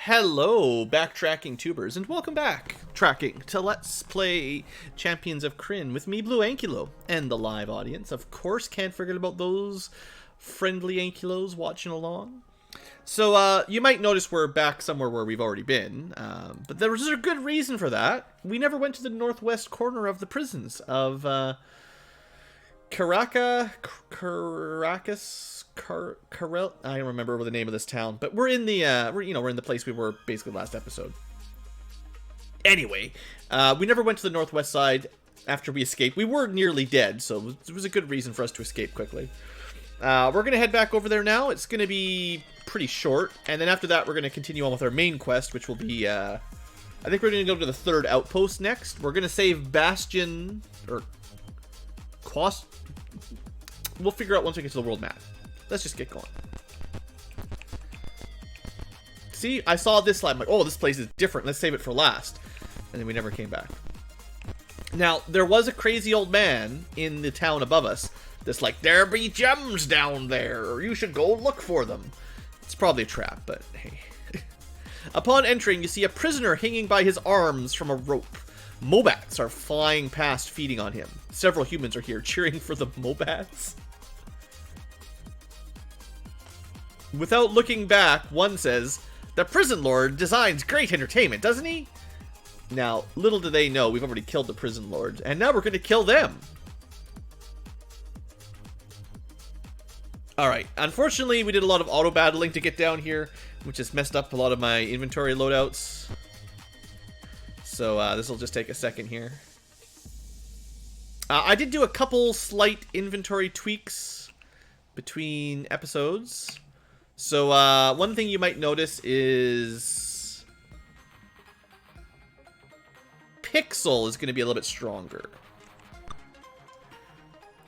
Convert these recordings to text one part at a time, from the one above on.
Hello, backtracking tubers, and welcome back, tracking, to Let's Play Champions of Krynn with me, BlueAnkylo, and the live audience. Of course, can't forget about those friendly Ankylos watching along. So, you might notice we're back somewhere where we've already been, but there was a good reason for that. We never went to the northwest corner of the prisons of, Caracas, I don't remember the name of this town, but we're in the we're in the place we were basically last episode. Anyway, we never went to the northwest side after we escaped. We were nearly dead, so it was a good reason for us to escape quickly. We're gonna head back over there now. It's gonna be pretty short, and then after that, we're gonna continue on with our main quest, which will be I think we're gonna go to the third outpost next. We're gonna save Bastion or Quast. We'll figure out once we get to the world map. Let's just get going. See, I saw this slide. I'm like, oh, this place is different. Let's save it for last. And then we never came back. Now, there was a crazy old man in the town above us that's like, there be gems down there. You should go look for them. It's probably a trap, but hey. Upon entering, you see a prisoner hanging by his arms from a rope. Mobats are flying past, feeding on him. Several humans are here cheering for the Mobats. Without looking back, one says, the prison lord designs great entertainment, doesn't he? Now, little do they know, we've already killed the prison lord, and now we're going to kill them. Alright, unfortunately, we did a lot of auto-battling to get down here, which has messed up a lot of my inventory loadouts. So, this will just take a second here. I did do a couple slight inventory tweaks between episodes. So, one thing you might notice is Pixel is going to be a little bit stronger.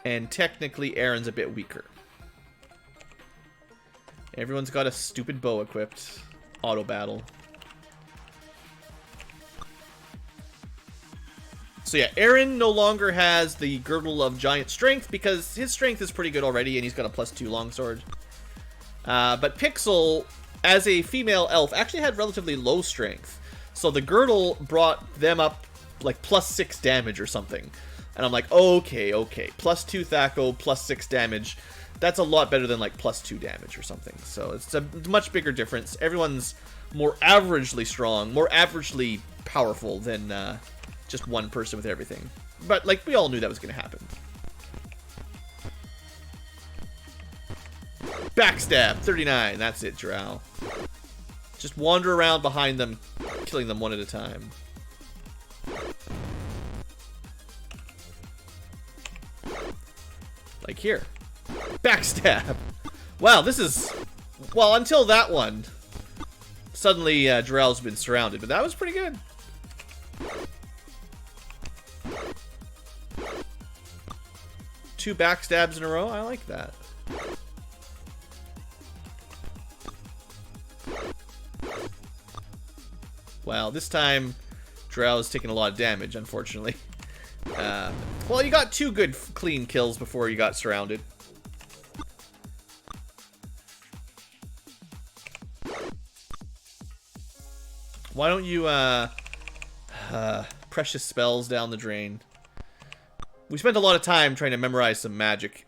And technically, Aaron's a bit weaker. Everyone's got a stupid bow equipped. Auto battle. So yeah, Aaron no longer has the Girdle of Giant Strength because his strength is pretty good already and he's got a +2 longsword. But Pixel, as a female elf, actually had relatively low strength. So the girdle brought them up like +6 damage or something. And I'm like, okay. +2 Thaco, +6 damage. That's a lot better than like +2 damage or something. So it's a much bigger difference. Everyone's more averagely strong, more averagely powerful than just one person with everything. But like, we all knew that was going to happen. Backstab, 39. That's it, Drow. Just wander around behind them, killing them one at a time. Like here. Backstab. Wow, this is... Well, until that one. Suddenly, Drell's been surrounded, but that was pretty good. Two backstabs in a row. I like that. Well, this time, Drell's taking a lot of damage, unfortunately. Well, you got two good, clean kills before you got surrounded. Why don't you, precious spells down the drain? We spent a lot of time trying to memorize some magic,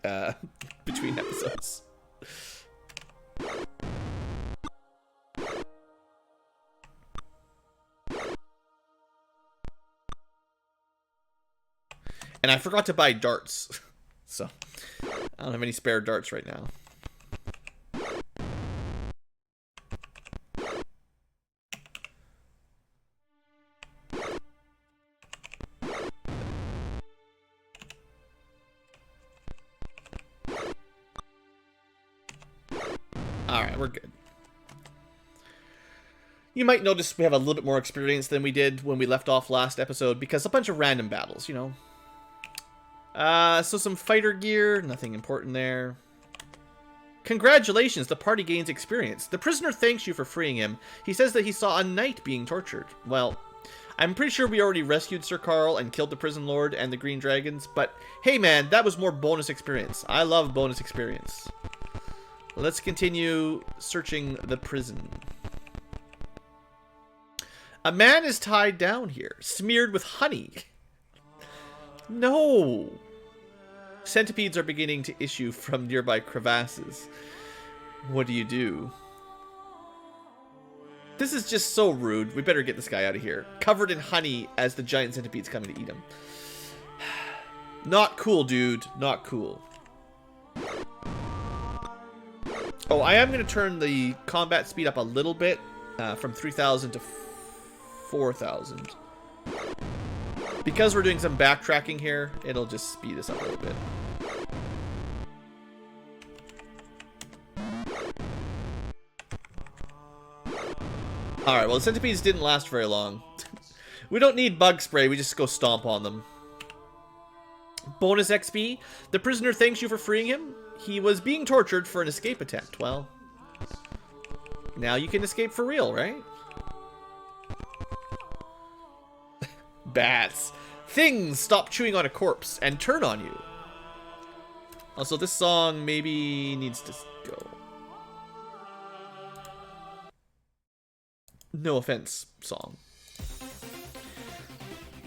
between episodes. And I forgot to buy darts, so I don't have any spare darts right now. Alright, we're good. You might notice we have a little bit more experience than we did when we left off last episode, because a bunch of random battles, you know. So some fighter gear, nothing important there. Congratulations, the party gains experience. The prisoner thanks you for freeing him. He says that he saw a knight being tortured. Well, I'm pretty sure we already rescued Sir Carl and killed the prison lord and the green dragons, but hey man, that was more bonus experience. I love bonus experience. Let's continue searching the prison. A man is tied down here, smeared with honey. No. Centipedes are beginning to issue from nearby crevasses. What do you do? This is just so rude. We better get this guy out of here. Covered in honey as the giant centipede's coming to eat him. Not cool, dude. Not cool. Oh, I am going to turn the combat speed up a little bit. From 3,000 to 4,000. Because we're doing some backtracking here, it'll just speed us up a little bit. Alright, well the centipedes didn't last very long. We don't need bug spray, we just go stomp on them. Bonus XP. The prisoner thanks you for freeing him. He was being tortured for an escape attempt. Well, now you can escape for real, right? Bats. Things stop chewing on a corpse and turn on you. Also, this song maybe needs to go. No offense, song.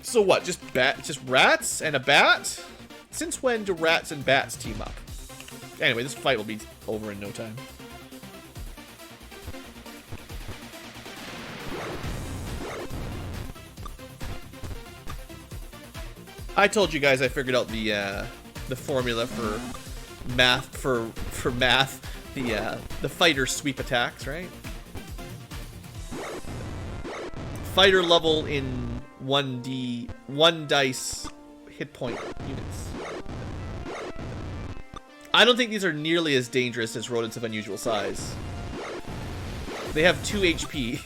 So what? Just rats and a bat? Since when do rats and bats team up? Anyway, this fight will be over in no time. I told you guys I figured out the formula for math the fighter sweep attacks, right? Fighter level in 1 dice hit point units. I don't think these are nearly as dangerous as rodents of unusual size. They have 2 HP.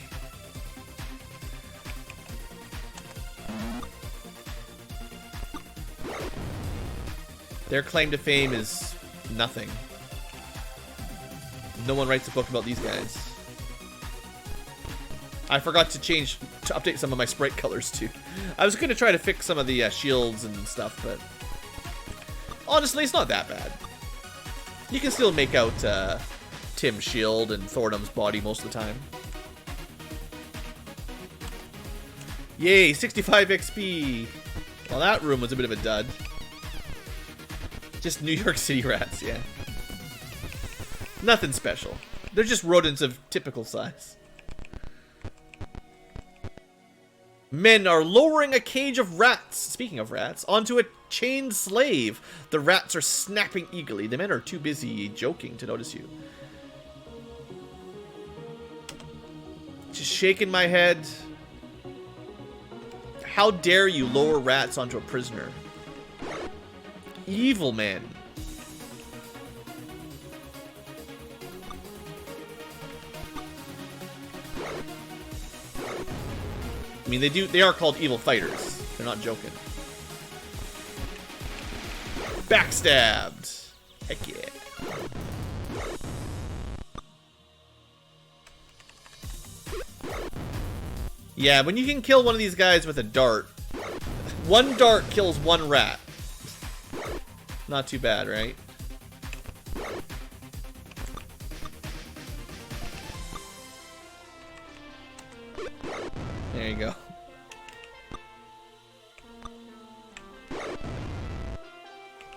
Their claim to fame is nothing. No one writes a book about these guys. I forgot to update some of my sprite colors too. I was going to try to fix some of the shields and stuff, but honestly, it's not that bad. You can still make out Tim's shield and Thornum's body most of the time. Yay, 65 XP. Well, that room was a bit of a dud. Just New York City rats, yeah. Nothing special. They're just rodents of typical size. Men are lowering a cage of rats, speaking of rats, onto a chained slave. The rats are snapping eagerly. The men are too busy joking to notice you. Just shaking my head. How dare you lower rats onto a prisoner? Evil men. I mean, they are called evil fighters. They're not joking. Backstabbed. Heck yeah. Yeah, when you can kill one of these guys with a dart, one dart kills one rat. Not too bad, right? There you go.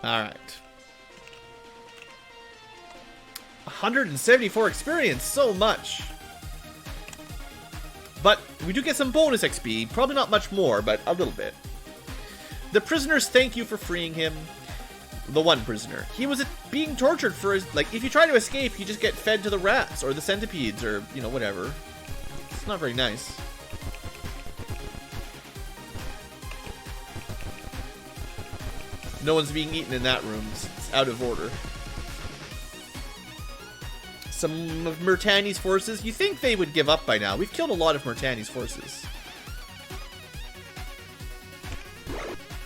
Alright. 174 experience, so much. But we do get some bonus XP, probably not much more, but a little bit. The prisoners thank you for freeing him. The one prisoner. He was being tortured for his, like, if you try to escape, you just get fed to the rats or the centipedes or, you know, whatever. It's not very nice. No one's being eaten in that room. It's out of order. Some of Murtani's forces. You think they would give up by now. We've killed a lot of Murtani's forces.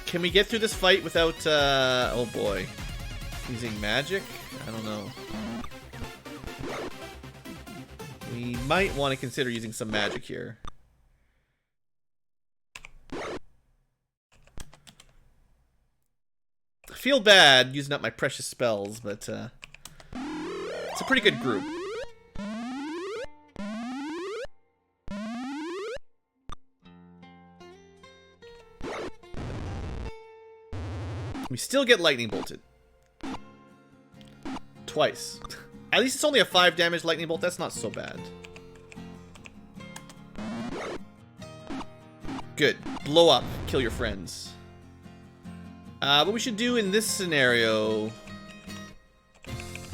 Can we get through this fight without, oh boy. Using magic? I don't know. We might want to consider using some magic here. I feel bad using up my precious spells, but it's a pretty good group. We still get lightning bolted. Twice. At least it's only a 5 damage lightning bolt. That's not so bad. Good. Blow up. Kill your friends. What we should do in this scenario...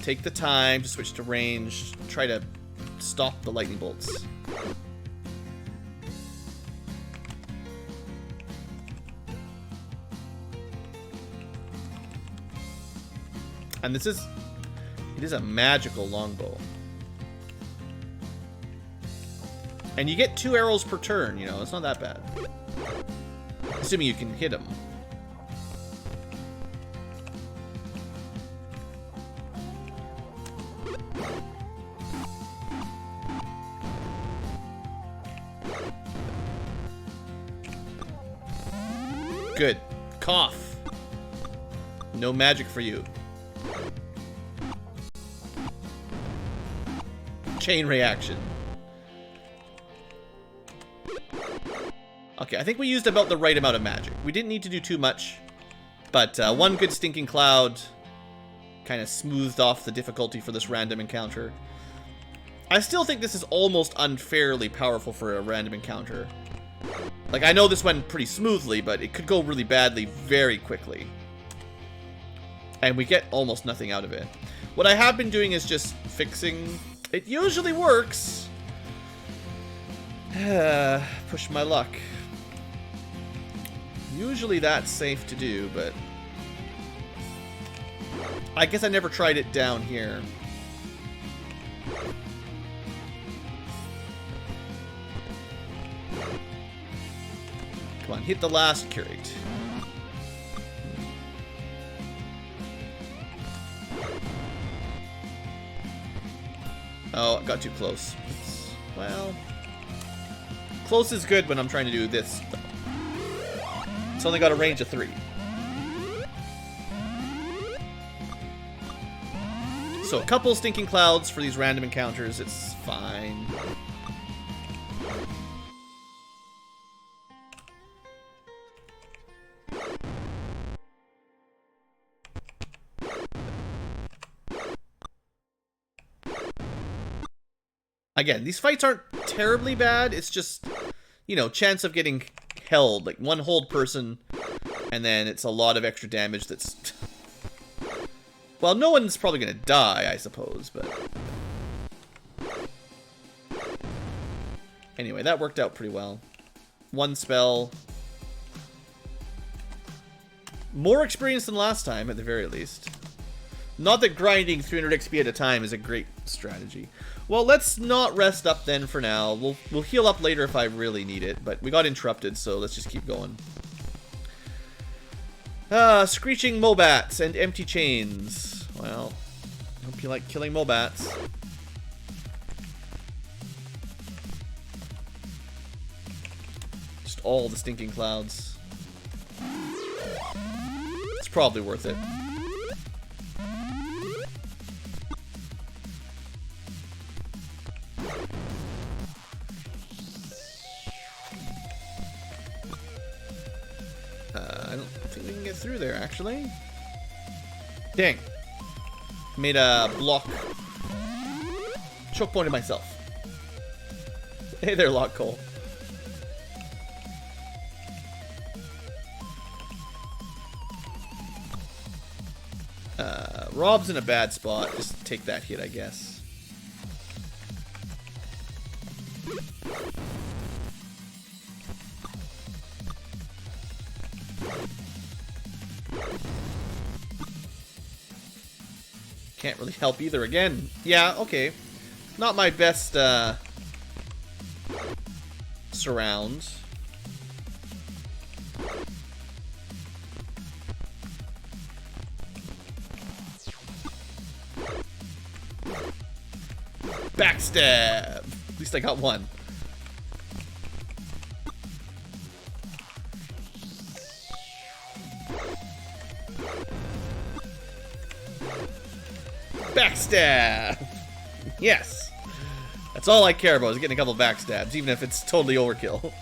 Take the time to switch to range. Try to stop the lightning bolts. And this is... It is a magical longbow. And you get 2 arrows per turn, you know, it's not that bad. Assuming you can hit them. Good. Cough. No magic for you. Chain reaction. Okay, I think we used about the right amount of magic. We didn't need to do too much, but one good stinking cloud kind of smoothed off the difficulty for this random encounter. I still think this is almost unfairly powerful for a random encounter. Like, I know this went pretty smoothly, but it could go really badly very quickly. And we get almost nothing out of it. What I have been doing is just fixing... It usually works. Push my luck. Usually that's safe to do, but... I guess I never tried it down here. Come on, hit the last curate. Oh, I got too close. Well, close is good when I'm trying to do this. It's only got a range of 3. So a couple stinking clouds for these random encounters. It's fine. Again, these fights aren't terribly bad. It's just, you know, chance of getting held. Like, one hold person, and then it's a lot of extra damage that's... Well, no one's probably going to die, I suppose, but... Anyway, that worked out pretty well. One spell. More experience than last time, at the very least. Not that grinding 300 XP at a time is a great strategy. Well, let's not rest up then for now. We'll heal up later if I really need it, but we got interrupted, so let's just keep going. Screeching Mobats and empty chains. Well, hope you like killing Mobats. Just all the stinking clouds. It's probably worth it. I don't think we can get through there, actually. Dang. Made a block. Choke pointed myself. Hey there, Lock Cole. Rob's in a bad spot. Just take that hit, I guess. Can't really help either again. Yeah, okay. Not my best surround. Backstab! At least I got one. Backstab! Yes! That's all I care about, is getting a couple backstabs, even if it's totally overkill.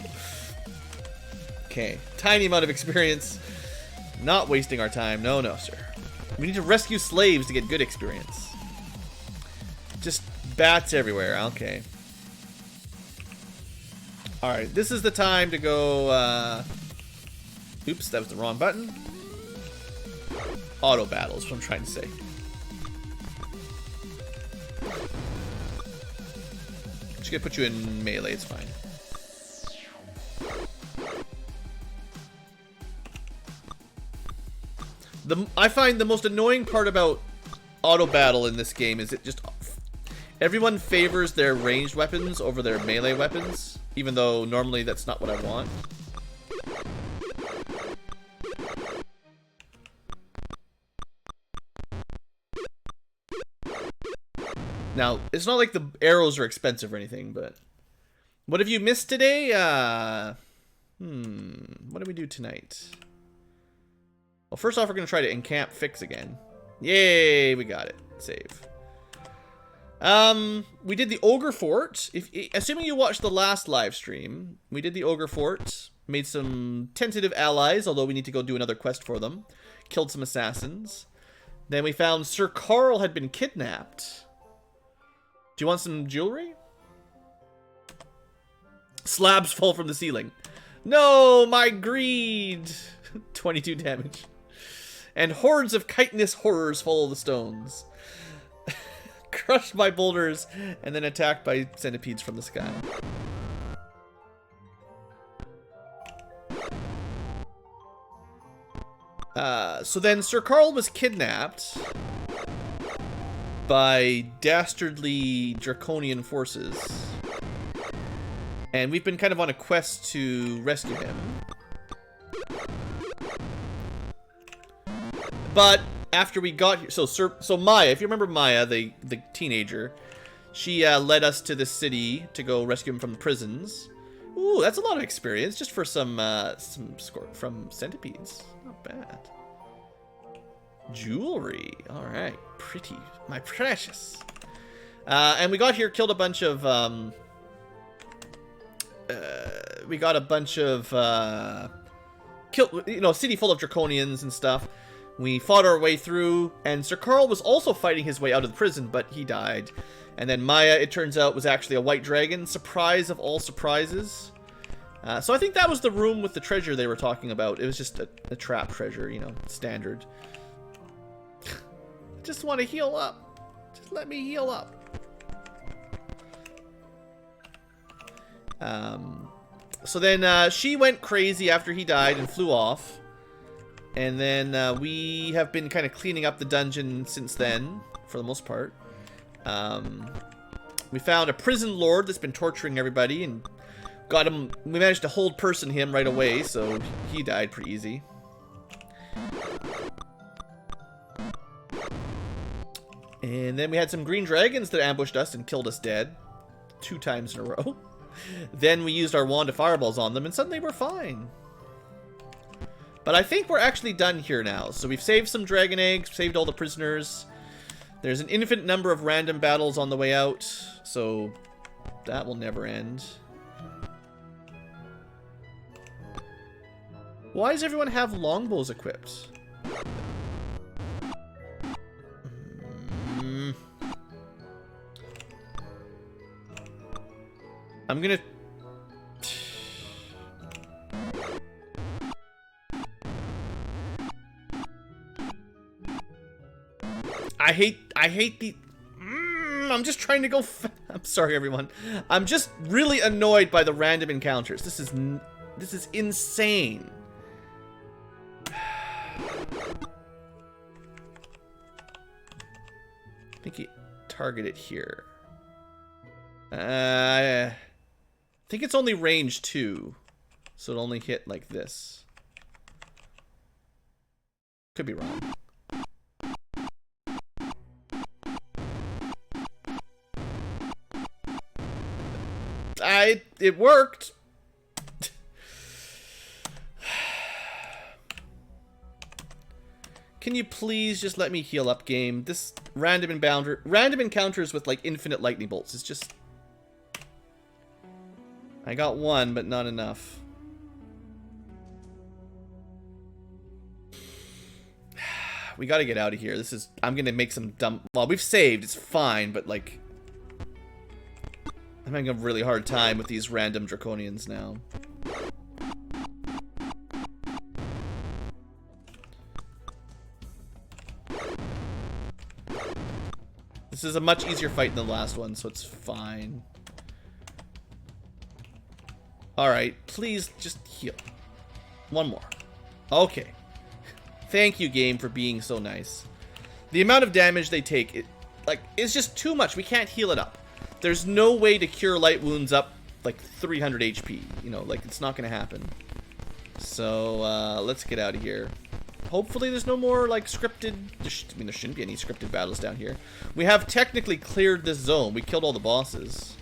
Okay, tiny amount of experience. Not wasting our time. No, no, sir. We need to rescue slaves to get good experience. Just bats everywhere. Okay. Alright, this is the time to go, oops, that was the wrong button. Auto battles, what I'm trying to say. Just gonna put you in melee, it's fine. I find the most annoying part about auto battle in this game is it just... Everyone favors their ranged weapons over their melee weapons, even though normally that's not what I want. Now, it's not like the arrows are expensive or anything, but... What have you missed today? What do we do tonight? Well, first off, we're going to try to encamp fix again. Yay, we got it. Save. We did the Ogre Fort. Assuming you watched the last live stream, we did the Ogre Fort. Made some tentative allies, although we need to go do another quest for them. Killed some assassins. Then we found Sir Carl had been kidnapped. Do you want some jewelry? Slabs fall from the ceiling. No, my greed. 22 damage. And hordes of chitinous horrors follow the stones. Crushed by boulders and then attacked by centipedes from the sky. So then Sir Carl was kidnapped by dastardly draconian forces. And we've been kind of on a quest to rescue him. But after we got here, so Maya, if you remember Maya, the teenager, she led us to this city to go rescue him from the prisons. Ooh, that's a lot of experience just for some score from centipedes. Not bad. Jewelry. All right, pretty, my precious. And we got here, killed a bunch of. We got a bunch of killed, city full of draconians and stuff. We fought our way through, and Sir Carl was also fighting his way out of the prison, but he died. And then Maya, it turns out, was actually a white dragon. Surprise of all surprises. So I think that was the room with the treasure they were talking about. It was just a trap treasure, standard. Just want to heal up. Just let me heal up. So then she went crazy after he died and flew off. And then we have been kind of cleaning up the dungeon since then, for the most part. We found a prison lord that's been torturing everybody and got him. We managed to hold person him right away, so he died pretty easy. And then we had some green dragons that ambushed us and killed us dead 2 times in a row. Then we used our wand of fireballs on them, and suddenly we're fine. But I think we're actually done here now. So we've saved some dragon eggs, saved all the prisoners. There's an infinite number of random battles on the way out, so that will never end. Why does everyone have longbows equipped? I'm gonna... I hate the... I'm just trying to go... I'm sorry, everyone. I'm just really annoyed by the random encounters. This is insane. I think he targeted here. I think it's only range 2, so it'll only hit like this. Could be wrong. It worked. Can you please just let me heal up, game? This random encounters with like infinite lightning bolts is just... I got 1, but not enough. we gotta get out of here. This is... I'm gonna make some dumb... Well, we've saved. It's fine, but, like... I'm having a really hard time with these random draconians now. This is a much easier fight than the last one, so it's fine. Alright, please just heal. One more. Okay. Thank you, game, for being so nice. The amount of damage they take, is just too much. We can't heal it up. There's no way to cure light wounds up, like, 300 HP. You know, like, it's not going to happen. So, let's get out of here. Hopefully there's no more, like, scripted... I mean, there shouldn't be any scripted battles down here. We have technically cleared this zone. We killed all the bosses.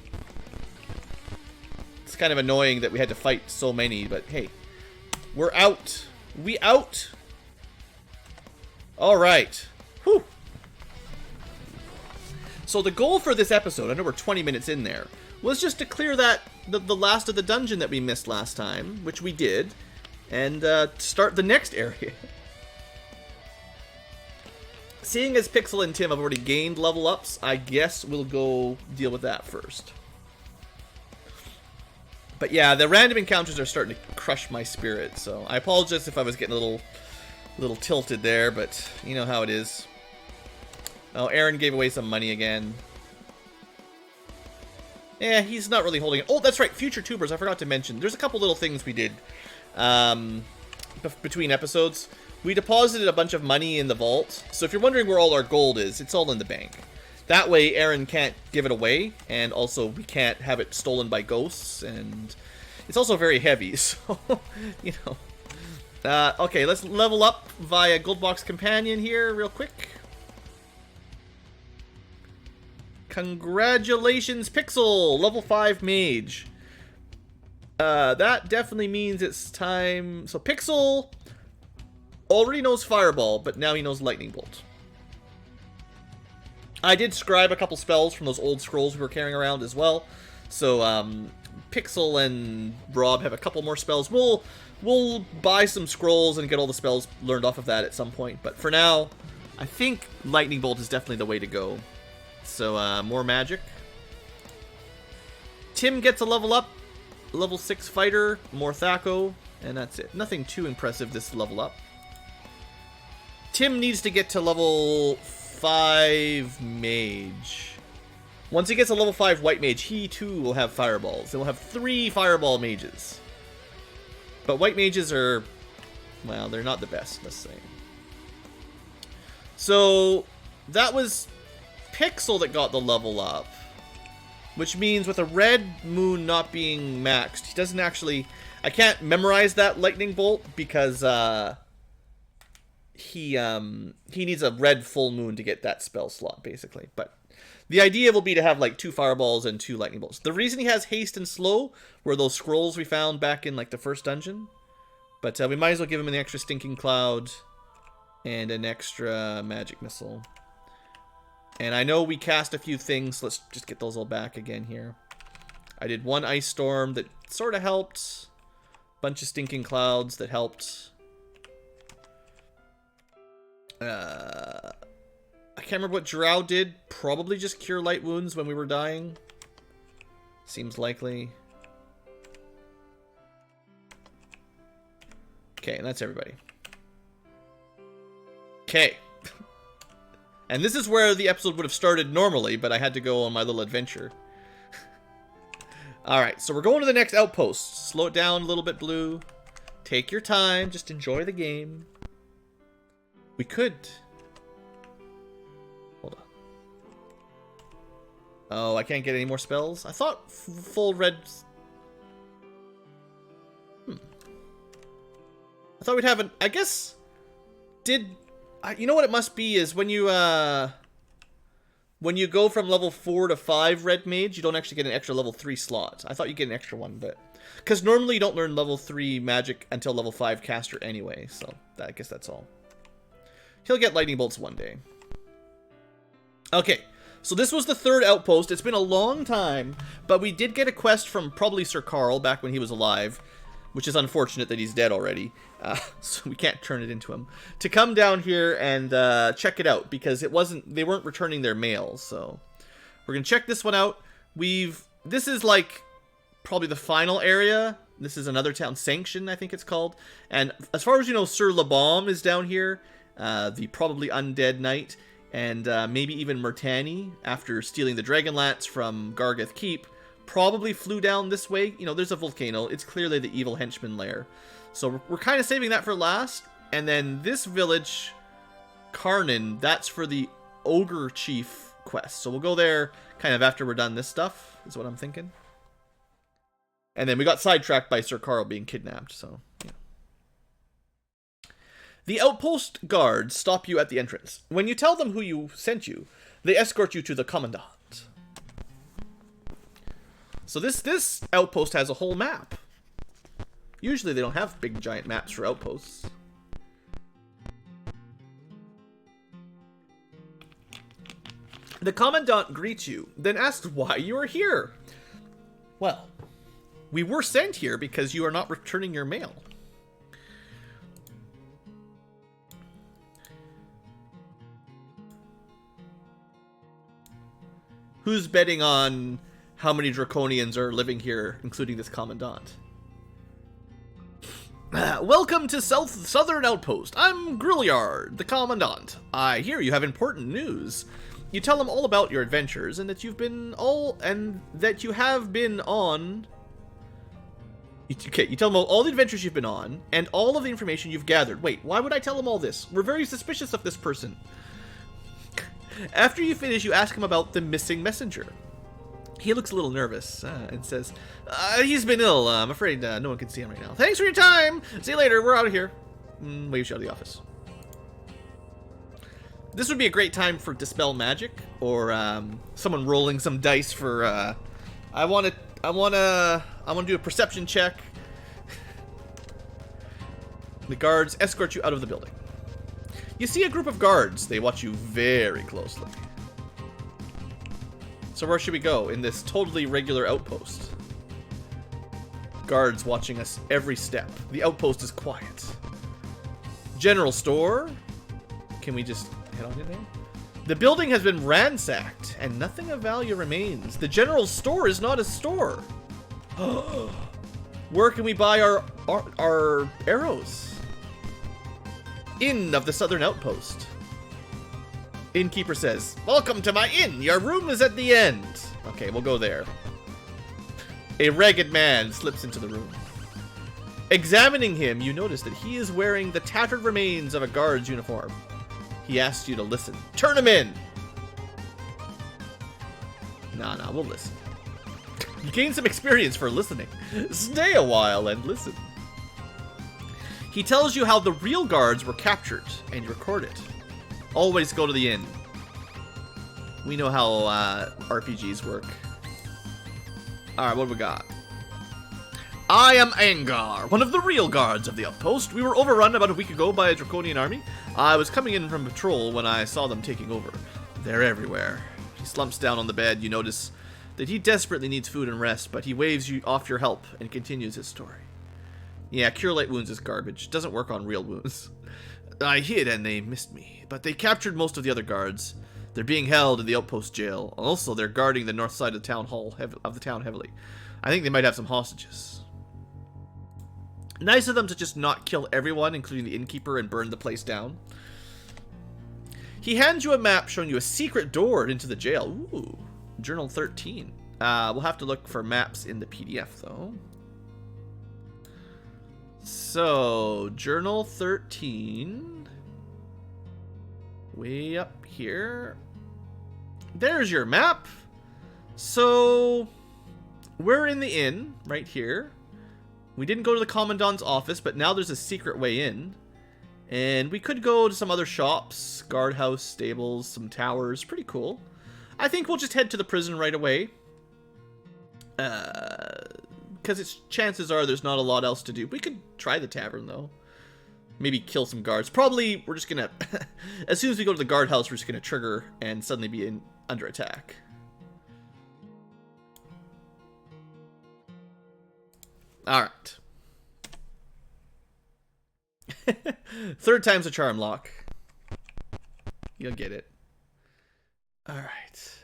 It's kind of annoying that we had to fight so many, but hey. We're out. We out. Alright. Whew. So the goal for this episode, I know we're 20 minutes in there, was just to clear that, the last of the dungeon that we missed last time, which we did, and start the next area. Seeing as Pixel and Tim have already gained level ups, I guess we'll go deal with that first. But yeah, the random encounters are starting to crush my spirit, so I apologize if I was getting a little tilted there, but you know how it is. Oh, Aaron gave away some money again. Yeah, he's not really holding it. Oh, that's right, future tubers, I forgot to mention. There's a couple little things we did between episodes. We deposited a bunch of money in the vault, so if you're wondering where all our gold is, it's all in the bank. That way, Aaron can't give it away, and also we can't have it stolen by ghosts, and it's also very heavy, so, you know. Okay, let's level up via GoldBox Companion here real quick. Congratulations, Pixel! Level 5 Mage. That definitely means it's time... So Pixel already knows Fireball, but now he knows Lightning Bolt. I did scribe a couple spells from those old scrolls we were carrying around as well. So, Pixel and Rob have a couple more spells. We'll buy some scrolls and get all the spells learned off of that at some point. But for now, I think Lightning Bolt is definitely the way to go. So, more magic. Tim gets a level up. Level 6 fighter, more Thaco, and that's it. Nothing too impressive this level up. Tim needs to get to level 5 mage. Once he gets a level 5 white mage, he too will have fireballs. They will have 3 fireball mages. But white mages are, well, they're not the best, let's say. So, that was Pixel that got the level up. Which means with a red moon not being maxed, he doesn't actually... I can't memorize that lightning bolt because he needs a red full moon to get that spell slot, basically. But the idea will be to have like 2 fireballs and 2 lightning bolts. The reason he has haste and slow were those scrolls we found back in like the first dungeon. But we might as well give him an extra stinking cloud and an extra magic missile. And I know we cast a few things. Let's just get those all back again here. I did 1 ice storm that sort of helped. Bunch of stinking clouds that helped. I can't remember what Drow did. Probably just cure light wounds when we were dying. Seems likely. Okay, and that's everybody. Okay. And this is where the episode would have started normally, but I had to go on my little adventure. Alright, so we're going to the next outpost. Slow it down a little bit, Blue. Take your time. Just enjoy the game. We could... Hold on. Oh, I can't get any more spells? I thought full red... I thought we'd have an... I guess... Did... You know what it must be is when you go from level 4 to 5 red mage, you don't actually get an extra level 3 slot. I thought you get an extra one, but... Because normally you don't learn level 3 magic until level 5 caster anyway, so I guess that's all. He'll get lightning bolts one day. Okay, so this was the 3rd outpost. It's been a long time, but we did get a quest from probably Sir Carl back when he was alive. which is unfortunate that he's dead already. So we can't turn it into him. To come down here and check it out, because they weren't returning their mail. So we're gonna check this one out. This is like probably the final area. This is another town, Sanction, I think it's called. And as far as you know, Sir LeBaume is down here, the probably undead knight, and maybe even Murtani, after stealing the Dragonlance from Gargeth Keep, probably flew down this way. You know, there's a volcano. It's clearly the evil henchman lair. So we're kind of saving that for last. And then this village, Krynn, that's for the Ogre Chief quest. So we'll go there kind of after we're done this stuff, is what I'm thinking. And then we got sidetracked by Sir Carl being kidnapped, so, yeah. The outpost guards stop you at the entrance. When you tell them who sent you, they escort you to the commandant. So this outpost has a whole map. Usually they don't have big giant maps for outposts. The commandant greets you, then asks why you are here. Well, we were sent here because you are not returning your mail. Who's betting on how many Draconians are living here, including this commandant? Welcome to Southern Outpost. I'm Grilliard, the commandant. I hear you have important news. You tell them all about your adventures and that you have been on. Okay, you tell them all the adventures you've been on, and all of the information you've gathered. Wait, why would I tell them all this? We're very suspicious of this person. After you finish, you ask him about the missing messenger. He looks a little nervous, and says, he's been ill. I'm afraid no one can see him right now. Thanks for your time! See you later, we're out of here. Waves you out of the office. This would be a great time for Dispel Magic, or someone rolling some dice for, I want to do a perception check. The guards escort you out of the building. You see a group of guards. They watch you very closely. So where should we go in this totally regular outpost? Guards watching us every step. The outpost is quiet. General store? Can we just head on in there? The building has been ransacked, and nothing of value remains. The general store is not a store. Where can we buy our arrows? Inn of the Southern Outpost. Innkeeper says, welcome to my inn. Your room is at the end. Okay, we'll go there. A ragged man slips into the room. Examining him, you notice that he is wearing the tattered remains of a guard's uniform. He asks you to listen. Turn him in! Nah, we'll listen. You gain some experience for listening. Stay a while and listen. He tells you how the real guards were captured, and you record it. Always go to the inn. We know how RPGs work. Alright, what do we got? I am Angar, one of the real guards of the outpost. We were overrun about a week ago by a draconian army. I was coming in from patrol when I saw them taking over. They're everywhere. He slumps down on the bed. You notice that he desperately needs food and rest, but he waves you off your help and continues his story. Yeah, Cure Light Wounds is garbage. Doesn't work on real wounds. I hid and they missed me, but they captured most of the other guards. They're being held in the outpost jail. Also, they're guarding the north side of the town heavily. I think they might have some hostages. Nice of them to just not kill everyone, including the innkeeper, and burn the place down. He hands you a map showing you a secret door into the jail. Ooh, Journal 13. We'll have to look for maps in the PDF, though. So, Journal 13. Way up here. There's your map. So, we're in the inn, right here. We didn't go to the Commandant's office, but now there's a secret way in. And we could go to some other shops, guardhouse, stables, some towers. Pretty cool. I think we'll just head to the prison right away. Because chances are there's not a lot else to do. We could try the tavern, though. Maybe kill some guards. Probably, we're just gonna... as soon as we go to the guardhouse, we're just gonna trigger and suddenly be under attack. Alright. Third time's a charm, Lock. You'll get it. Alright.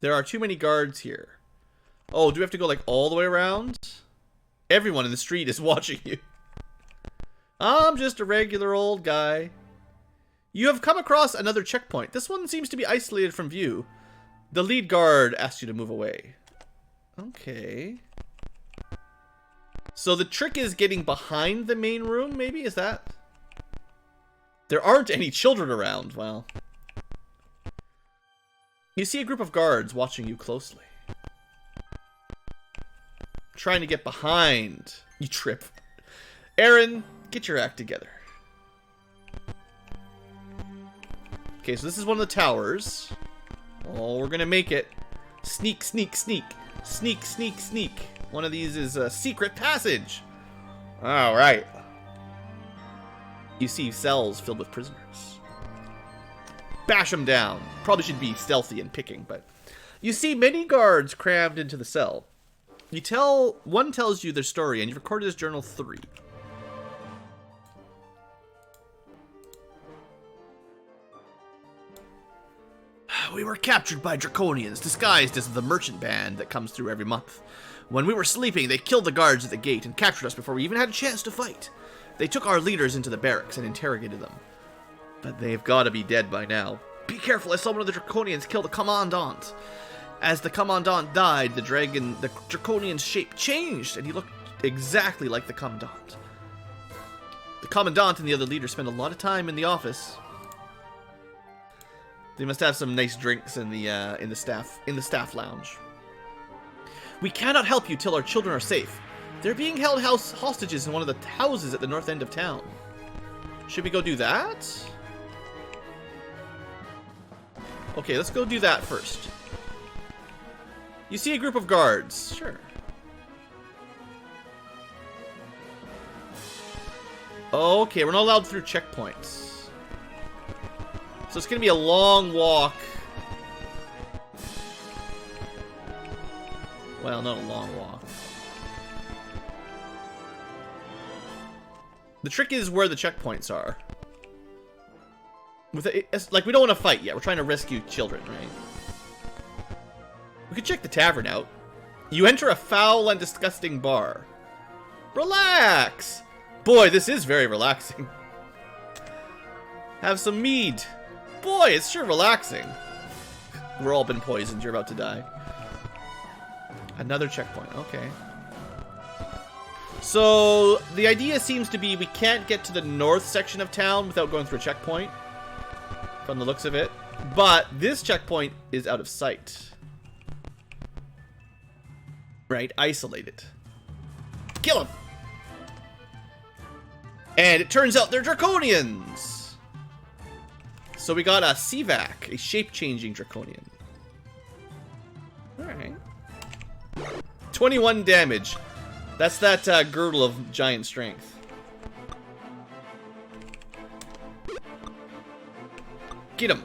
There are too many guards here. Oh, do we have to go like all the way around? Everyone in the street is watching you. I'm just a regular old guy. You have come across another checkpoint. This one seems to be isolated from view. The lead guard asked you to move away. Okay. So the trick is getting behind the main room, maybe? Is that? There aren't any children around. Well. You see a group of guards watching you closely. Trying to get behind. You trip. Aaron, get your act together. Okay, so this is one of the towers. Oh, we're gonna make it. Sneak, sneak, sneak. Sneak, sneak, sneak. One of these is a secret passage. Alright. You see cells filled with prisoners. Bash them down. Probably should be stealthy and picking, but... You see many guards crammed into the cell. One tells you their story, and you've recorded as Journal 3. We were captured by Draconians, disguised as the merchant band that comes through every month. When we were sleeping, they killed the guards at the gate and captured us before we even had a chance to fight. They took our leaders into the barracks and interrogated them. But they've got to be dead by now. Be careful, I saw one of the Draconians kill the Commandant. As the Commandant died, the Draconian's shape changed, and he looked exactly like the Commandant. The Commandant and the other leaders spent a lot of time in the office. They must have some nice drinks in the staff lounge. We cannot help you till our children are safe. They're being held hostages in one of the houses at the north end of town. Should we go do that? Okay, let's go do that first. You see a group of guards. Sure. Okay, we're not allowed through checkpoints. So it's going to be a long walk. Well, not a long walk. The trick is where the checkpoints are. Like, we don't want to fight yet. We're trying to rescue children, right? We could check the tavern out. You enter a foul and disgusting bar. Relax! Boy, this is very relaxing. Have some mead. Boy, it's sure relaxing. We're all been poisoned. You're about to die. Another checkpoint. Okay. So, the idea seems to be we can't get to the north section of town without going through a checkpoint. From the looks of it. But this checkpoint is out of sight. Right? Isolated. Kill him! And it turns out they're Draconians! So we got a CVAC, a shape-changing Draconian. Alright. 21 damage. That's that girdle of giant strength. Get him.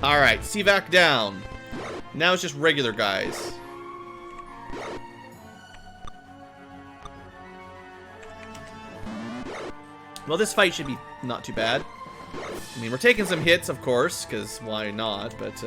Alright, CVAC down. Now it's just regular guys. Well, this fight should be not too bad. I mean, we're taking some hits, of course, because why not, but...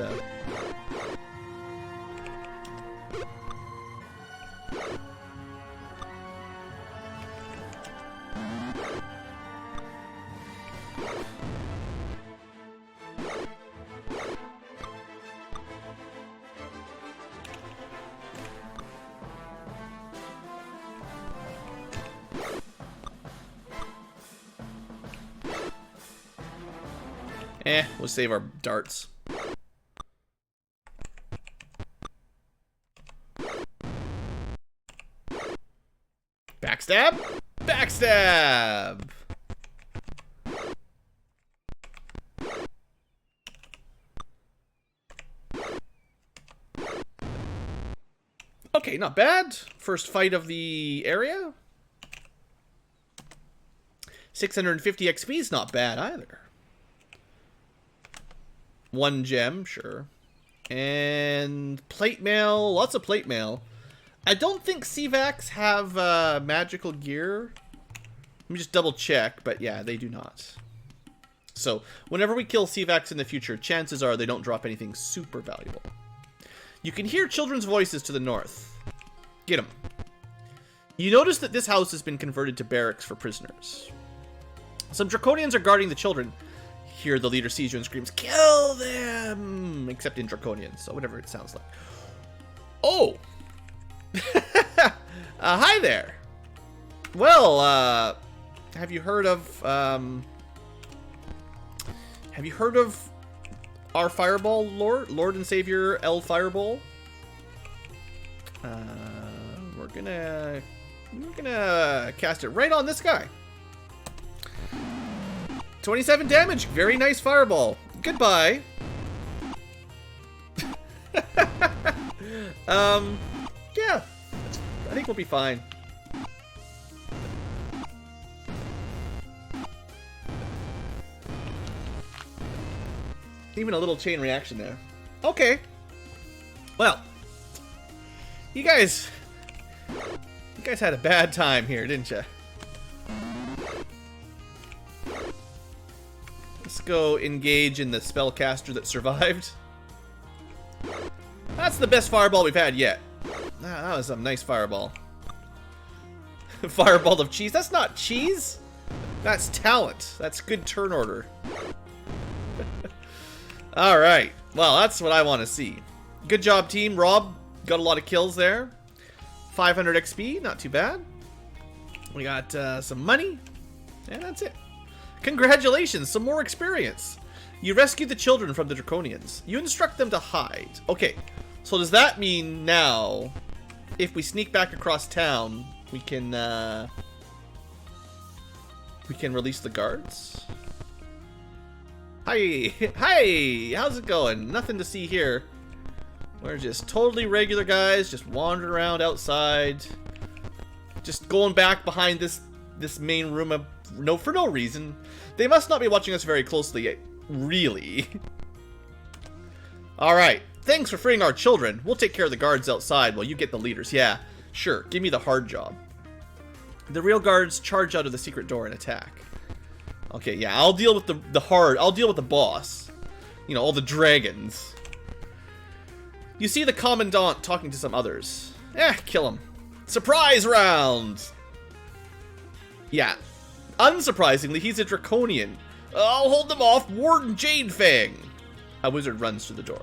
we'll save our darts. Backstab? Backstab! Okay, not bad. First fight of the area. 650 XP is not bad either. 1 gem, sure. And plate mail. Lots of plate mail. I don't think CVACs have magical gear. Let me just double check, but yeah, they do not. So, whenever we kill CVACs in the future, chances are they don't drop anything super valuable. You can hear children's voices to the north. Get them. You notice that this house has been converted to barracks for prisoners. Some Draconians are guarding the children. Here, the leader sees you and screams, "Kill them!" Except in Draconian, so whatever it sounds like. Oh! Hi there! Well, have you heard of our Fireball Lord and Savior El Fireball? We're gonna cast it right on this guy. 27 damage. Very nice fireball. Goodbye. Yeah. I think we'll be fine. Even a little chain reaction there. Okay. Well. You guys had a bad time here, didn't you? Let's go engage in the spellcaster that survived. That's the best fireball we've had yet. That was a nice fireball. Fireball of cheese. That's not cheese. That's talent. That's good turn order. Alright. Well, that's what I want to see. Good job, team. Rob got a lot of kills there. 500 XP. Not too bad. We got some money. And that's it. Congratulations. Some more experience. You rescued the children from the Draconians. You instruct them to hide. Okay. So does that mean now, if we sneak back across town, we can release the guards? Hi! Hi! How's it going? Nothing to see here. We're just totally regular guys, just wandering around outside. Just going back behind this main room for no reason. They must not be watching us very closely, really. Alright. Thanks for freeing our children. We'll take care of the guards outside while you get the leaders. Yeah, sure. Give me the hard job. The real guards charge out of the secret door and attack. Okay, yeah, I'll deal with the hard. I'll deal with the boss. You know, all the dragons. You see the commandant talking to some others. Kill him. Surprise round! Yeah. Unsurprisingly, he's a draconian. I'll hold them off. Warden Jadefang. A wizard runs to the door.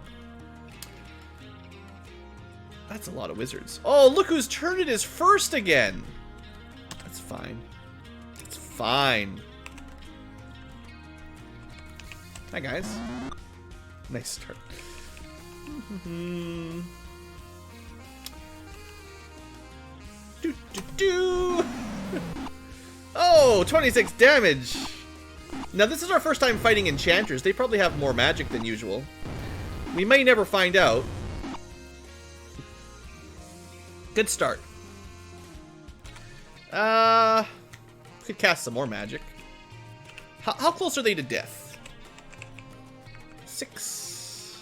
That's a lot of wizards. Oh, look whose turn it is first again. That's fine. It's fine. Hi, guys. Nice start. Oh, 26 damage. Now, this is our first time fighting enchanters. They probably have more magic than usual. We may never find out. Good start. Could cast some more magic. How close are they to death? 6.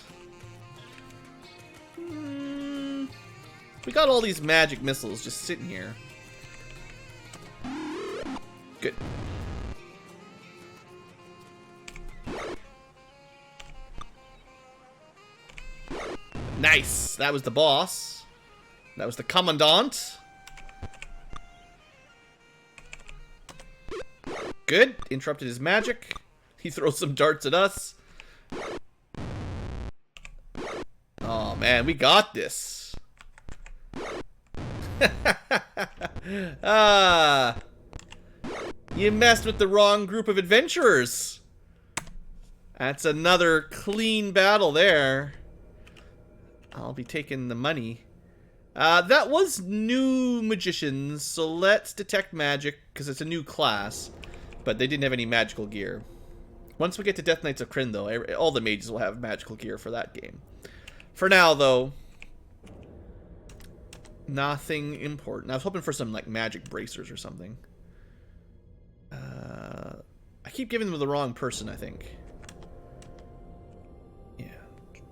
We got all these magic missiles just sitting here. Good. Nice. That was the boss. That was the commandant. Good. Interrupted his magic. He throws some darts at us. Oh, man. We got this. You messed with the wrong group of adventurers. That's another clean battle there. I'll be taking the money. That was new magicians, so let's detect magic, because it's a new class. But they didn't have any magical gear. Once we get to Death Knights of Krynn, though, all the mages will have magical gear for that game. For now, though, nothing important. I was hoping for some, like, magic bracers or something. I keep giving them to the wrong person, I think. Yeah.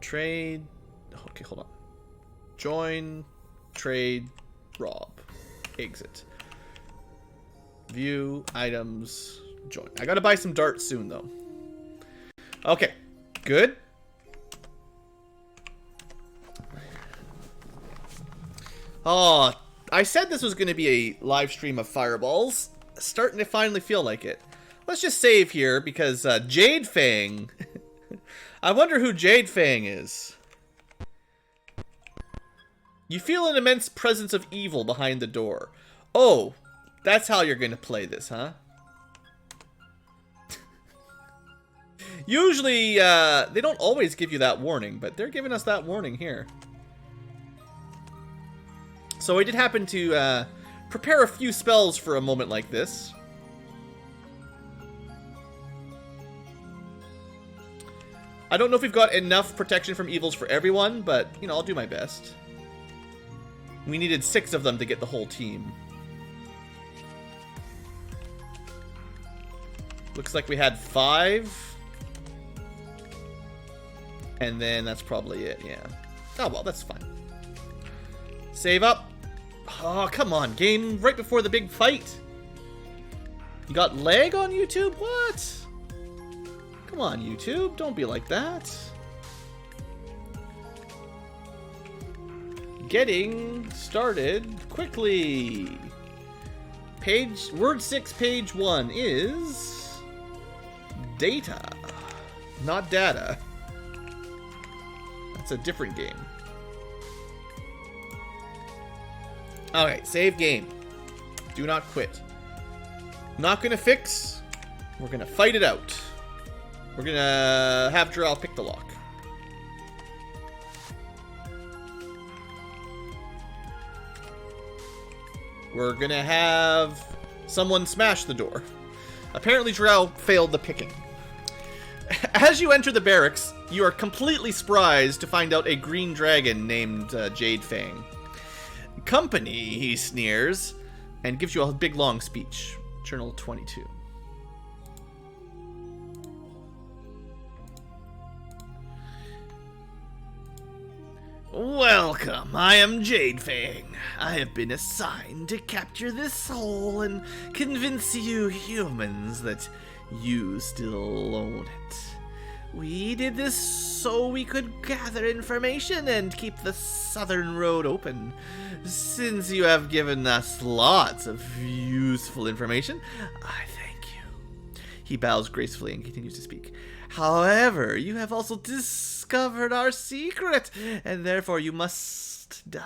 Trade. Okay, hold on. Join, trade, rob, exit. View, items, join. I gotta buy some darts soon, though. Okay, good. Oh, I said this was going to be a live stream of fireballs. Starting to finally feel like it. Let's just save here because Jade Fang. I wonder who Jade Fang is. You feel an immense presence of evil behind the door. Oh, that's how you're going to play this, huh? Usually, they don't always give you that warning, but they're giving us that warning here. So I did happen to prepare a few spells for a moment like this. I don't know if we've got enough protection from evils for everyone, but, you know, I'll do my best. We needed 6 of them to get the whole team. Looks like we had 5. And then that's probably it, yeah. Oh, well, that's fine. Save up. Oh, come on, game. Right before the big fight. You got lag on YouTube? What? Come on, YouTube. Don't be like that. Getting started quickly. Word 6, page 1 is data, not data. That's a different game. Alright, save game. Do not quit. Not gonna fix. We're gonna fight it out. We're gonna have Jarrell pick the lock. We're gonna have someone smash the door. Apparently Jarrell failed the picking. As you enter the barracks, you are completely surprised to find out a green dragon named Jade Fang. Company, he sneers, and gives you a big long speech. Journal 22. Welcome, I am Jade Fang. I have been assigned to capture this soul and convince you humans that you still own it. We did this so we could gather information and keep the southern road open. Since you have given us lots of useful information, I thank you. He bows gracefully and continues to speak. However, you have also discovered our secret, and therefore you must die.